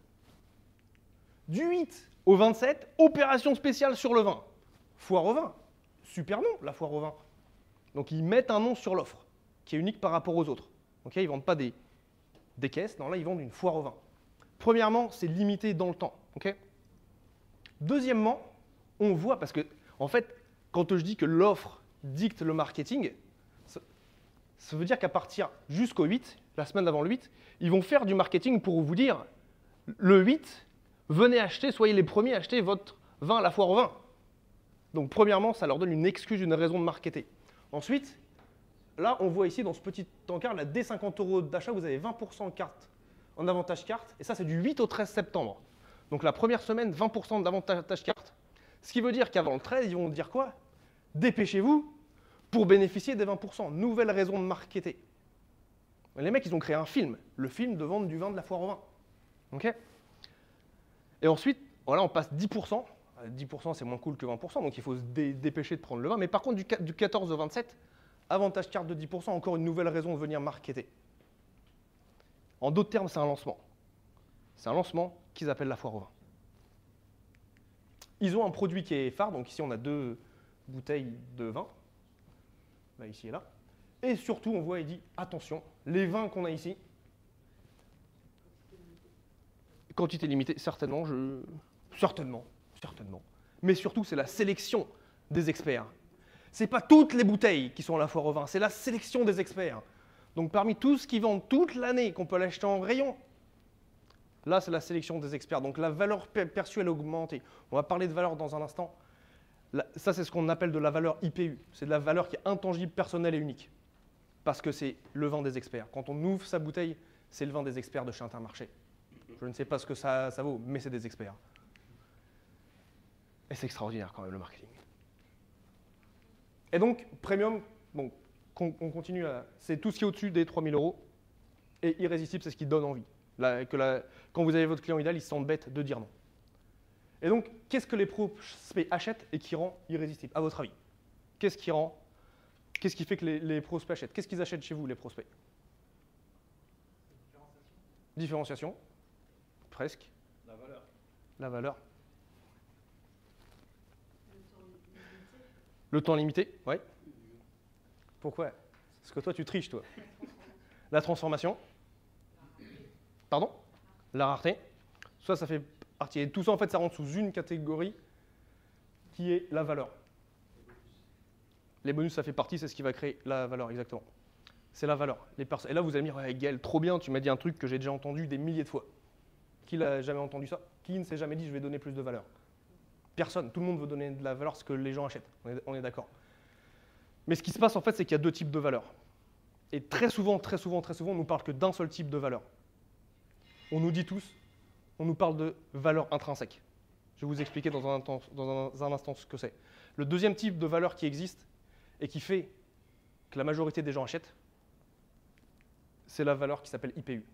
Speaker 1: du 8 au 27, opération spéciale sur le vin. Foire au vin. Super nom, la foire au vin. Donc, ils mettent un nom sur l'offre, qui est unique par rapport aux autres. Okay, ils ne vendent pas des caisses. Non, là, ils vendent une foire au vin. Premièrement, c'est limité dans le temps. Okay. Deuxièmement, on voit, parce que, en fait, quand je dis que l'offre dicte le marketing, ça veut dire qu'à partir jusqu'au 8, la semaine d'avant le 8, ils vont faire du marketing pour vous dire, le 8, venez acheter, soyez les premiers à acheter votre vin à la foire au vin. Donc, premièrement, ça leur donne une excuse, une raison de marketer. Ensuite, là, on voit ici dans ce petit encart, là, dès 50 € d'achat, vous avez 20% de carte en avantage carte, et ça c'est du 8 au 13 septembre. Donc la première semaine, 20% d'avantage carte. Ce qui veut dire qu'avant le 13, ils vont dire quoi? Dépêchez-vous pour bénéficier des 20%. Nouvelle raison de marketer. Les mecs, ils ont créé un film, le film de vente du vin de la foire au vin. Ok? Et ensuite, voilà, on passe 10%. 10% c'est moins cool que 20%, donc il faut se dépêcher de prendre le vin. Mais par contre, du 14 au 27, avantage carte de 10%, encore une nouvelle raison de venir marketer. En d'autres termes, c'est un lancement. C'est un lancement qu'ils appellent la foire au vin. Ils ont un produit qui est phare, donc ici on a 2 bouteilles de vin, là, ici et là. Et surtout, on voit, il dit, attention, les vins qu'on a ici, quantité limitée, certainement, certainement. Mais surtout, c'est la sélection des experts. Ce n'est pas toutes les bouteilles qui sont à la foire au vin, c'est la sélection des experts. Donc parmi tout ce qui vendent toute l'année, qu'on peut l'acheter en rayon, là, c'est la sélection des experts. Donc la valeur perçue, elle est augmentée. On va parler de valeur dans un instant. Ça, c'est ce qu'on appelle de la valeur IPU. C'est de la valeur qui est intangible, personnelle et unique. Parce que c'est le vin des experts. Quand on ouvre sa bouteille, c'est le vin des experts de chez Intermarché. Je ne sais pas ce que ça vaut, mais c'est des experts. Et c'est extraordinaire quand même, le marketing. Et donc, premium, bon, on continue à... C'est tout ce qui est au-dessus des 3 000 €. Et irrésistible, c'est ce qui donne envie. Quand vous avez votre client idéal, il se sent bête de dire non. Et donc, qu'est-ce que les prospects achètent et qui rend irrésistible, à votre avis? Qu'est-ce qui fait que les prospects achètent? Qu'est-ce qu'ils achètent chez vous, les prospects? Différenciation. Presque.
Speaker 3: La valeur.
Speaker 1: La valeur. Le temps limité, oui. Pourquoi? Parce que toi, tu triches, toi. La transformation. Pardon? La rareté. Ça fait partie. Tout ça, en fait, ça rentre sous une catégorie qui est la valeur. Les bonus, ça fait partie, c'est ce qui va créer la valeur, exactement. C'est la valeur. Et là, vous allez me dire, ouais, Gaël, trop bien, tu m'as dit un truc que j'ai déjà entendu des milliers de fois. Qui l'a jamais entendu ça? Qui ne s'est jamais dit, je vais donner plus de valeur? Personne. Tout le monde veut donner de la valeur, ce que les gens achètent. On est d'accord. Mais ce qui se passe, en fait, c'est qu'il y a 2 types de valeurs. Et très souvent, on nous parle que d'un seul type de valeur. On nous dit tous, on nous parle de valeur intrinsèque. Je vais vous expliquer dans un instant ce que c'est. Le deuxième type de valeur qui existe et qui fait que la majorité des gens achètent, c'est la valeur qui s'appelle IPU.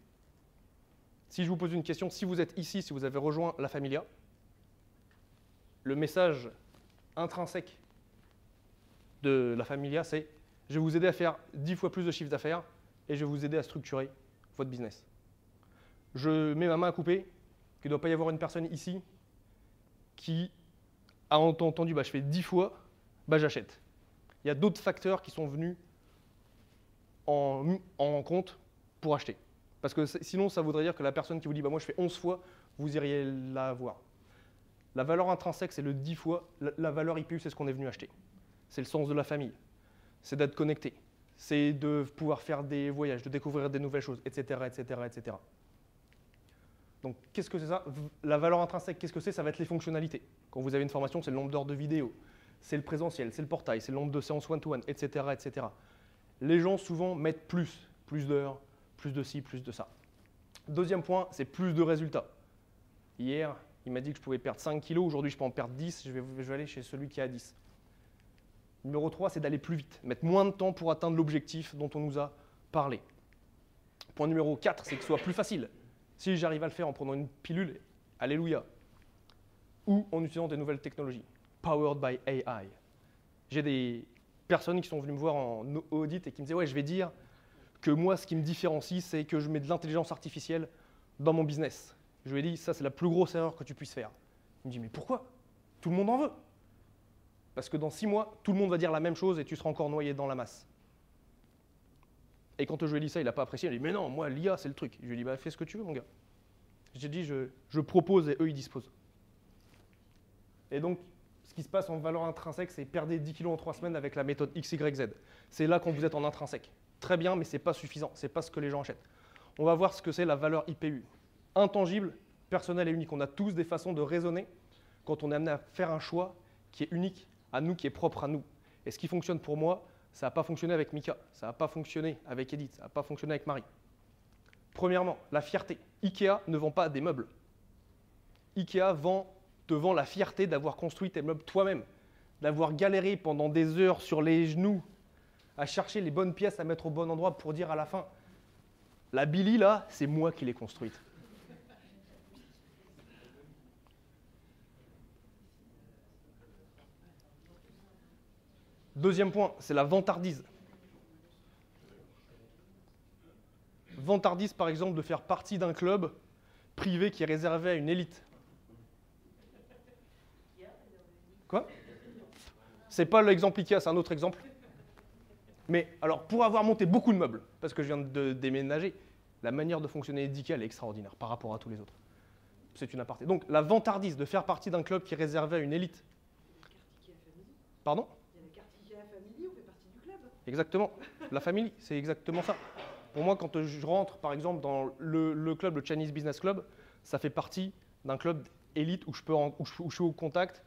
Speaker 1: Si je vous pose une question, si vous êtes ici, si vous avez rejoint la Familia, le message intrinsèque de la Familia, c'est « je vais vous aider à faire 10 fois plus de chiffre d'affaires et je vais vous aider à structurer votre business ». Je mets ma main à couper qu'il ne doit pas y avoir une personne ici qui a entendu je fais 10 fois, j'achète. Il y a d'autres facteurs qui sont venus en compte pour acheter. Parce que sinon, ça voudrait dire que la personne qui vous dit moi je fais 11 fois, vous iriez la voir. La valeur intrinsèque, c'est le 10 fois. La valeur IPU, c'est ce qu'on est venu acheter. C'est le sens de la famille. C'est d'être connecté. C'est de pouvoir faire des voyages, de découvrir des nouvelles choses, etc. etc., etc. Donc, qu'est-ce que c'est ça? La valeur intrinsèque, qu'est-ce que c'est? Ça va être les fonctionnalités. Quand vous avez une formation, c'est le nombre d'heures de vidéo, c'est le présentiel, c'est le portail, c'est le nombre de séances one-to-one, etc., etc. Les gens, souvent, mettent plus d'heures, plus de ci, plus de ça. Deuxième point, c'est plus de résultats. Hier, il m'a dit que je pouvais perdre 5 kilos, aujourd'hui je peux en perdre 10, je vais aller chez celui qui a 10. Numéro 3, c'est d'aller plus vite, mettre moins de temps pour atteindre l'objectif dont on nous a parlé. Point numéro 4, c'est que ce soit plus facile. Si j'arrive à le faire en prenant une pilule, alléluia. Ou en utilisant des nouvelles technologies, powered by AI. J'ai des personnes qui sont venues me voir en audit et qui me disaient « ouais, je vais dire que moi, ce qui me différencie, c'est que je mets de l'intelligence artificielle dans mon business. » Je lui ai dit « ça, c'est la plus grosse erreur que tu puisses faire. » Il me dit « mais pourquoi? Tout le monde en veut. » Parce que dans 6 mois, tout le monde va dire la même chose et tu seras encore noyé dans la masse. Et quand je lui ai dit ça, il n'a pas apprécié. Il a dit « mais non, moi, l'IA, c'est le truc. » Je lui ai dit « fais ce que tu veux, mon gars. » J'ai dit je propose et eux, ils disposent. Et donc, ce qui se passe en valeur intrinsèque, c'est perdre 10 kilos en 3 semaines avec la méthode XYZ. C'est là quand vous êtes en intrinsèque. Très bien, mais ce n'est pas suffisant. Ce n'est pas ce que les gens achètent. On va voir ce que c'est la valeur IPU. Intangible, personnelle et unique. On a tous des façons de raisonner quand on est amené à faire un choix qui est unique à nous, qui est propre à nous. Et ce qui fonctionne pour moi, ça n'a pas fonctionné avec Mika, ça n'a pas fonctionné avec Edith, ça n'a pas fonctionné avec Marie. Premièrement, la fierté. Ikea ne vend pas des meubles. Ikea te vend la fierté d'avoir construit tes meubles toi-même, d'avoir galéré pendant des heures sur les genoux à chercher les bonnes pièces à mettre au bon endroit pour dire à la fin, la Billy là, c'est moi qui l'ai construite. Deuxième point, c'est la vantardise. Vantardise, par exemple, de faire partie d'un club privé qui est réservé à une élite. Quoi? C'est pas l'exemple Ikea, c'est un autre exemple. Mais alors, pour avoir monté beaucoup de meubles, parce que je viens de déménager, la manière de fonctionner d'Ikea, elle est extraordinaire par rapport à tous les autres. C'est une aparté. Donc, la vantardise de faire partie d'un club qui est réservé à une élite. Pardon?
Speaker 2: Il y a la carte Ikea Family, on fait partie du club.
Speaker 1: Exactement. La famille, c'est exactement ça. Pour moi, quand je rentre, par exemple, dans le club, le Chinese Business Club, ça fait partie d'un club élite où je suis au contact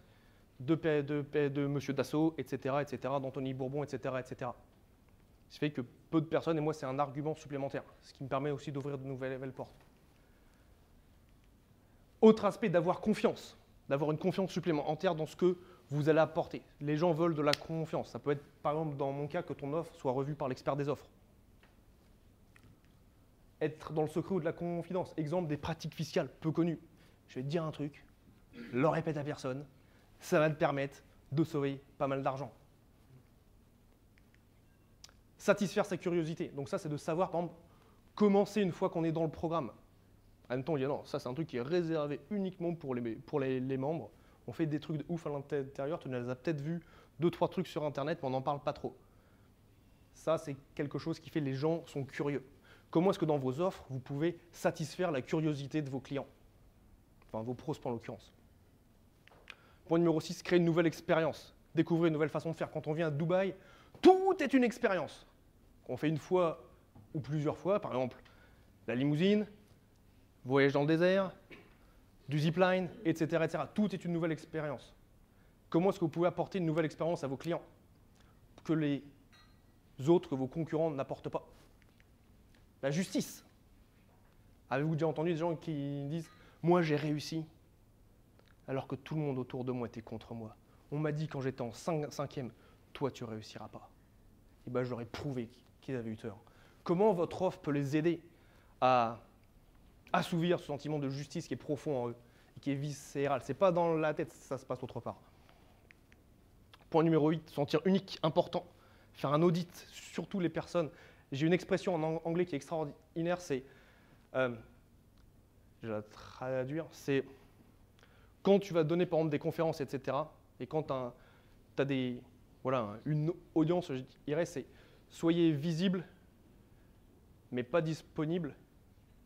Speaker 1: de Monsieur Dassault, etc., d'Anthony Bourbon, etc., etc. Ce qui fait que peu de personnes, et moi, c'est un argument supplémentaire, ce qui me permet aussi d'ouvrir de nouvelles portes. Autre aspect, d'avoir confiance, d'avoir une confiance supplémentaire dans ce que vous allez apporter. Les gens veulent de la confiance. Ça peut être, par exemple, dans mon cas, que ton offre soit revue par l'expert des offres. Être dans le secret ou de la confidence. Exemple des pratiques fiscales peu connues. Je vais te dire un truc, le répète à personne, ça va te permettre de sauver pas mal d'argent. Satisfaire sa curiosité. Donc ça, c'est de savoir, par exemple, commencer une fois qu'on est dans le programme. En même temps, il y a non, ça c'est un truc qui est réservé uniquement pour les membres. On fait des trucs de ouf à l'intérieur, tu les as peut-être vus, 2-3 trucs sur Internet, mais on n'en parle pas trop. Ça, c'est quelque chose qui fait les gens sont curieux. Comment est-ce que dans vos offres, vous pouvez satisfaire la curiosité de vos clients? Enfin, vos prospects en l'occurrence. Point numéro 6, créer une nouvelle expérience. Découvrir une nouvelle façon de faire. Quand on vient à Dubaï, tout est une expérience. On fait une fois ou plusieurs fois, par exemple, la limousine, voyage dans le désert, du zipline, etc., etc. Tout est une nouvelle expérience. Comment est-ce que vous pouvez apporter une nouvelle expérience à vos clients que les autres, que vos concurrents n'apportent pas? La justice. Avez-vous déjà entendu des gens qui disent « Moi, j'ai réussi » alors que tout le monde autour de moi était contre moi. On m'a dit quand j'étais en 5e, « Toi, tu ne réussiras pas. » Et bien, je leur ai prouvé qu'ils avaient eu tort. Comment votre offre peut les aider à assouvir ce sentiment de justice qui est profond en eux et qui est viscéral? Ce n'est pas dans la tête, ça se passe autre part. Point numéro 8, sentir unique, important. Faire un audit, surtout les personnes. J'ai une expression en anglais qui est extraordinaire, c'est, je vais la traduire, c'est quand tu vas donner par exemple des conférences, etc., et quand tu as une audience, je dirais, c'est soyez visible, mais pas disponible.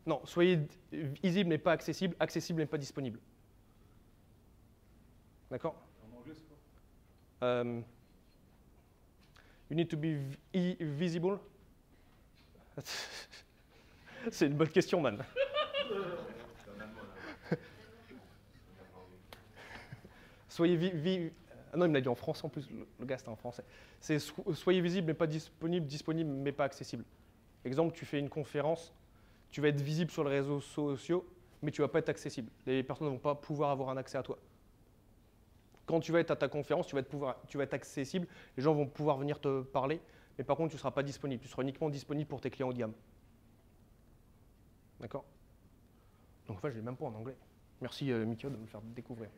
Speaker 1: Non, soyez visible mais pas accessible, accessible mais pas disponible. D'accord?
Speaker 3: En anglais, c'est quoi?
Speaker 1: You need to be visible. C'est une bonne question, man. Soyez ah non, il me l'a dit en français en plus, le gars c'était en français. C'est soyez visible mais pas disponible, disponible mais pas accessible. Exemple, tu fais une conférence, tu vas être visible sur les réseaux sociaux, mais tu ne vas pas être accessible. Les personnes ne vont pas pouvoir avoir un accès à toi. Quand tu vas être à ta conférence, tu vas être accessible, les gens vont pouvoir venir te parler, mais par contre, tu ne seras pas disponible. Tu seras uniquement disponible pour tes clients haut de gamme. D'accord? Donc, en fait, je ne l'ai même pas en anglais. Merci, Mika, de me le faire découvrir.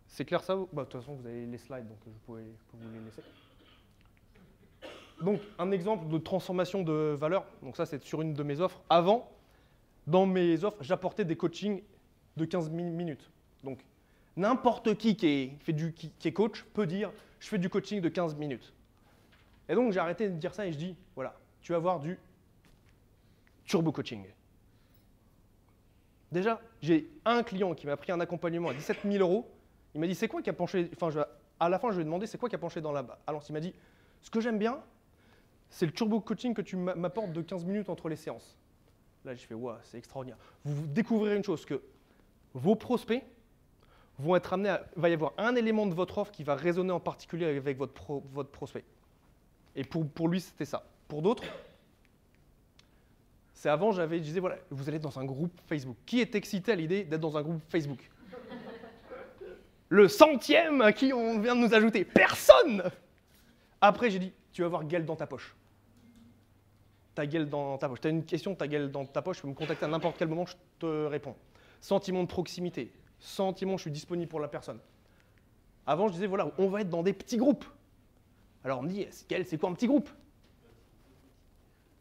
Speaker 1: C'est clair ça? De toute façon, vous avez les slides, donc je peux vous les laisser. Donc, un exemple de transformation de valeur. Donc ça, c'est sur une de mes offres. Avant, dans mes offres, j'apportais des coachings de 15 minutes. Donc, n'importe qui est coach peut dire « je fais du coaching de 15 minutes ». Et donc, j'ai arrêté de dire ça et je dis « voilà, tu vas avoir du turbo coaching ». Déjà, j'ai un client qui m'a pris un accompagnement à 17 000 €. Il m'a dit « c'est quoi qui a penché ?» Enfin, à la fin, je lui ai demandé « c'est quoi qui a penché dans la balance ?» Il m'a dit « ce que j'aime bien, c'est le turbo coaching que tu m'apportes de 15 minutes entre les séances. » Là, je fais « ouais, c'est extraordinaire ». Vous découvrirez une chose, que vos prospects vont être amenés à… Il va y avoir un élément de votre offre qui va résonner en particulier avec votre prospect. Et pour lui, c'était ça. Pour d'autres, C'est avant, je disais, voilà, vous allez être dans un groupe Facebook. Qui est excité à l'idée d'être dans un groupe Facebook? Le 100e à qui on vient de nous ajouter. Personne! Après, j'ai dit, tu vas avoir Gaël dans ta poche. Ta Gaël dans ta poche. Tu as une question, ta Gaël dans ta poche, tu peux me contacter à n'importe quel moment, je te réponds. Sentiment de proximité. Sentiment, je suis disponible pour la personne. Avant, je disais, voilà, on va être dans des petits groupes. Alors, on me dit, Gaël, c'est quoi un petit groupe?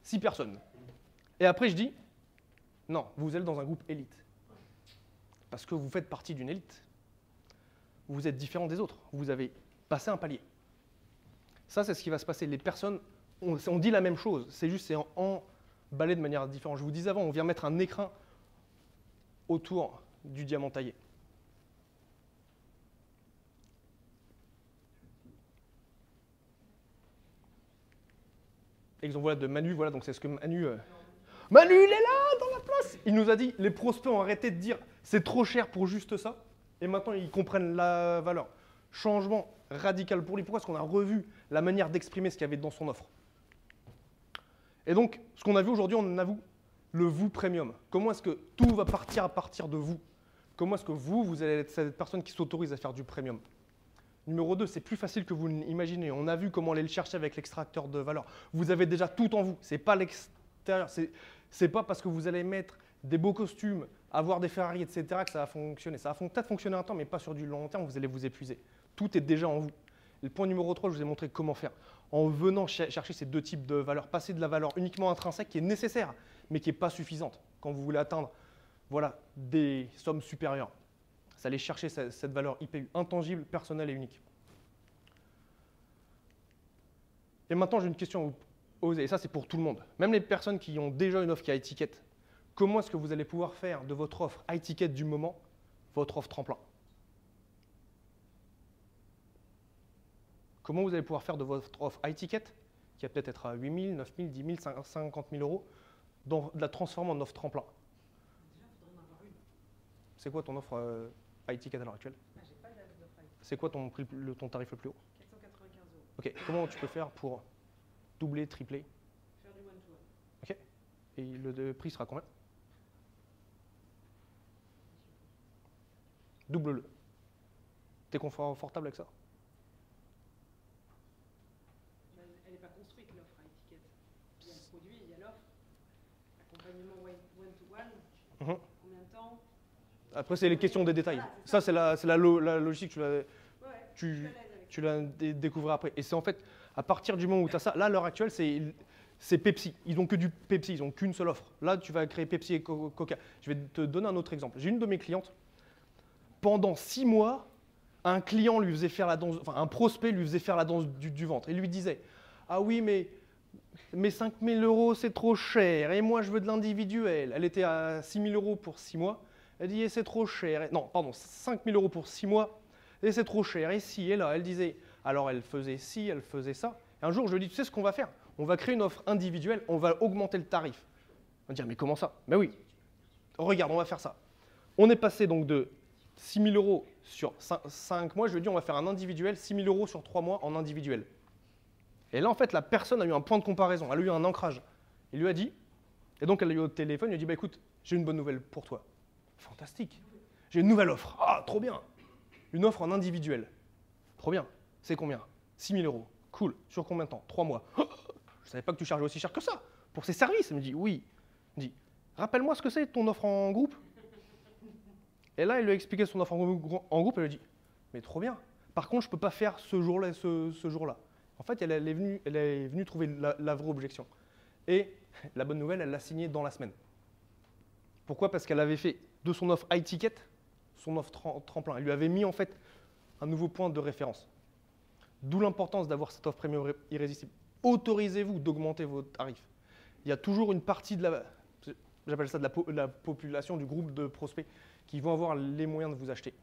Speaker 1: 6 personnes. Et après, je dis, non, vous êtes dans un groupe élite. Parce que vous faites partie d'une élite. Vous êtes différent des autres. Vous avez passé un palier. Ça, c'est ce qui va se passer. Les personnes, on dit la même chose. C'est juste, c'est emballé de manière différente. Je vous disais avant, on vient mettre un écrin autour du diamant taillé. Exemple voilà, de Manu, voilà, donc c'est ce que Manu... Manu, il est là, dans la place. Il nous a dit, les prospects ont arrêté de dire, c'est trop cher pour juste ça. Et maintenant, ils comprennent la valeur. Changement radical pour lui. Pourquoi? Parce qu'on a revu la manière d'exprimer ce qu'il y avait dans son offre. Et donc, ce qu'on a vu aujourd'hui, on a vu le vous premium. Comment est-ce que tout va partir à partir de vous? Comment est-ce que vous allez être cette personne qui s'autorise à faire du premium? Numéro 2, c'est plus facile que vous l'imaginez. On a vu comment aller le chercher avec l'extracteur de valeur. Vous avez déjà tout en vous. Ce n'est pas l'extérieur. C'est pas parce que vous allez mettre des beaux costumes, avoir des Ferrari, etc., que ça va fonctionner. Ça va peut-être fonctionner un temps, mais pas sur du long terme, vous allez vous épuiser. Tout est déjà en vous. Le point numéro 3, je vous ai montré comment faire. En venant chercher ces deux types de valeurs, passer de la valeur uniquement intrinsèque qui est nécessaire, mais qui n'est pas suffisante. Quand vous voulez atteindre voilà, des sommes supérieures, ça allait chercher cette valeur IPU, intangible, personnelle et unique. Et maintenant, j'ai une question à vous poser, et ça c'est pour tout le monde. Même les personnes qui ont déjà une offre qui a étiquette, comment est-ce que vous allez pouvoir faire de votre offre à étiquette du moment votre offre tremplin? Comment vous allez pouvoir faire de votre offre à étiquette, qui va peut-être être à 8 000, 9 000, 10 000, 50 000 euros, de la transformer en offre tremplin?
Speaker 2: Déjà, il faudrait en avoir une.
Speaker 1: C'est quoi ton offre à étiquette à l'heure actuelle?
Speaker 2: J'ai pas d'offre à étiquette.
Speaker 1: C'est quoi ton tarif le plus haut?
Speaker 2: 495 euros.
Speaker 1: Ok, comment tu peux faire pour doubler, tripler?
Speaker 2: Faire du one-to-one.
Speaker 1: Ok, et le prix sera combien? Double-le. T'es confortable avec ça?
Speaker 2: Elle n'est pas construite, l'offre à étiquette. Il y a le produit, il y a l'offre. Accompagnement one-to-one. Combien de temps?
Speaker 1: Après, c'est les questions des détails.
Speaker 2: Voilà,
Speaker 1: ça, c'est la logique,
Speaker 2: Ouais,
Speaker 1: tu la découvres après. Et c'est en fait, à partir du moment où tu as ça, là, à l'heure actuelle, c'est Pepsi. Ils n'ont que du Pepsi, ils n'ont qu'une seule offre. Là, tu vas créer Pepsi et Coca. Je vais te donner un autre exemple. J'ai une de mes clientes. Pendant 6 mois, un client lui faisait faire la danse, enfin un prospect lui faisait faire la danse du ventre. Il lui disait, ah oui, mais 5 000 euros, c'est trop cher. Et moi, je veux de l'individuel. Elle était à 6 000 euros pour 6 mois. Elle dit, c'est trop cher. Non, pardon, 5 000 euros pour 6 mois. Et c'est trop cher. Et si, et là, elle disait, alors elle faisait ci, elle faisait ça. Et un jour, je lui dis, tu sais ce qu'on va faire? On va créer une offre individuelle, on va augmenter le tarif. On va dire, mais comment ça? Ben oui, regarde, on va faire ça. On est passé donc de 6 000 euros sur 5 mois, je lui ai dit, on va faire un individuel, 6 000 euros sur 3 mois en individuel. Et là, en fait, la personne a eu un point de comparaison, elle a eu un ancrage. Il lui a dit, et donc elle a eu au téléphone, il lui a dit, bah, écoute, j'ai une bonne nouvelle pour toi. Fantastique. J'ai une nouvelle offre. Ah, trop bien. Une offre en individuel. Trop bien. C'est combien? 6 000 euros. Cool. Sur combien de temps? 3 mois. Oh, je ne savais pas que tu chargeais aussi cher que ça. Pour ces services. Elle me dit, oui. Il me dit, rappelle-moi ce que c'est ton offre en groupe. Et là, il lui a expliqué son offre en groupe. Elle lui a dit, mais trop bien. Par contre, je ne peux pas faire ce jour-là et ce jour-là. En fait, elle est venue trouver la vraie objection. Et la bonne nouvelle, elle l'a signée dans la semaine. Pourquoi? Parce qu'elle avait fait de son offre high ticket son offre tremplin. Elle lui avait mis en fait un nouveau point de référence. D'où l'importance d'avoir cette offre premium irrésistible. Autorisez-vous d'augmenter vos tarifs. Il y a toujours une partie de j'appelle ça de la population, du groupe de prospects qui vont avoir les moyens de vous acheter.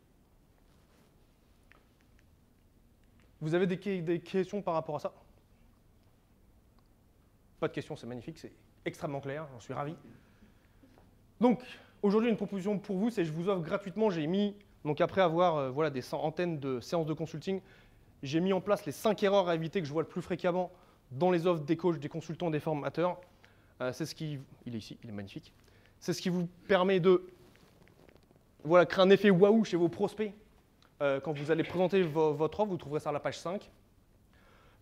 Speaker 1: Vous avez des questions par rapport à ça? Pas de questions, c'est magnifique, c'est extrêmement clair, j'en suis ravi. Donc, aujourd'hui, une proposition pour vous, c'est je vous offre gratuitement, j'ai mis, donc après avoir voilà, des centaines de séances de consulting, j'ai mis en place les 5 erreurs à éviter que je vois le plus fréquemment dans les offres des coachs, des consultants, des formateurs. C'est ce qui, il est ici, il est magnifique. C'est ce qui vous permet de voilà, créer un effet waouh chez vos prospects. Quand vous allez présenter votre offre, vous trouverez ça à la page 5.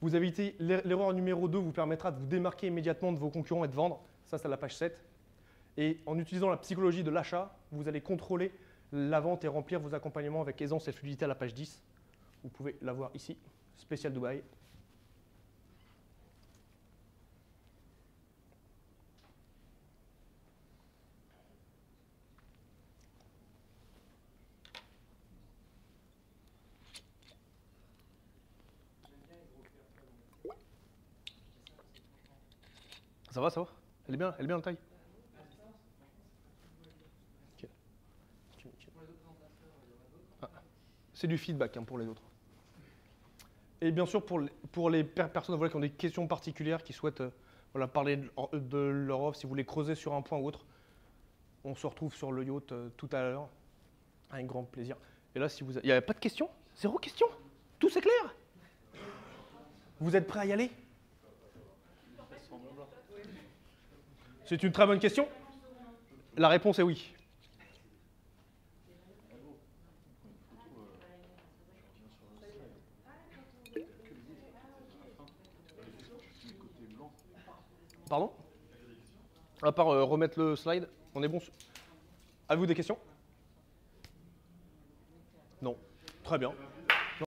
Speaker 1: Vous évitez l'erreur numéro 2, vous permettra de vous démarquer immédiatement de vos concurrents et de vendre. Ça, c'est à la page 7. Et en utilisant la psychologie de l'achat, vous allez contrôler la vente et remplir vos accompagnements avec aisance et fluidité à la page 10. Vous pouvez la voir ici, spécial Dubaï. Ça va, ça va? Elle est bien la taille? Okay. Ah. C'est du feedback hein, pour les autres. Et bien sûr, pour les personnes voilà, qui ont des questions particulières, qui souhaitent voilà, parler de leur offre, si vous voulez creuser sur un point ou autre, on se retrouve sur le yacht tout à l'heure, avec grand plaisir. Et là, si vous il n'y a pas de questions? Zéro question? Tout c'est clair? Vous êtes prêts à y aller? C'est une très bonne question. La réponse est oui. Pardon? À part remettre le slide, on est bon. Avez-vous des questions? Non. Très bien.